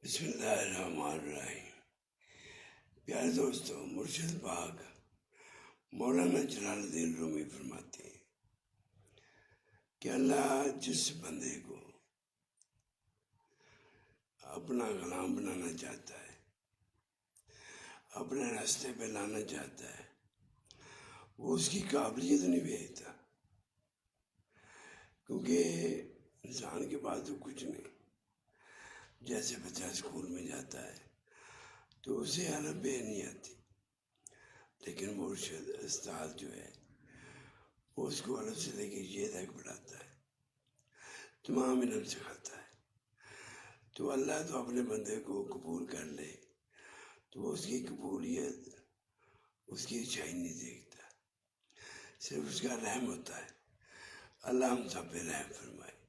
بسم اللہ الرحمن الرحیم۔ پیارے دوستو، مرشد پاک مولانا جلال الدین رومی فرماتے ہیں کہ اللہ جس بندے کو اپنا غلام بنانا چاہتا ہے، اپنے راستے پہ لانا چاہتا ہے، وہ اس کی قابلیت نہیں بھیجتا، کیونکہ انسان کے پاس تو کچھ نہیں۔ جیسے بچہ اسکول میں جاتا ہے تو اسے الف بے نہیں آتی، لیکن مرشد استاد جو ہے وہ اس کو الف سے لے کے یہ تک پڑھاتا ہے، تمام علم سکھاتا ہے۔ تو اللہ تو اپنے بندے کو قبول کر لے تو وہ اس کی قبولیت، اس کی اچھائی نہیں دیکھتا، صرف اس کا رحم ہوتا ہے۔ اللہ ہم سب پہ رحم فرمائے۔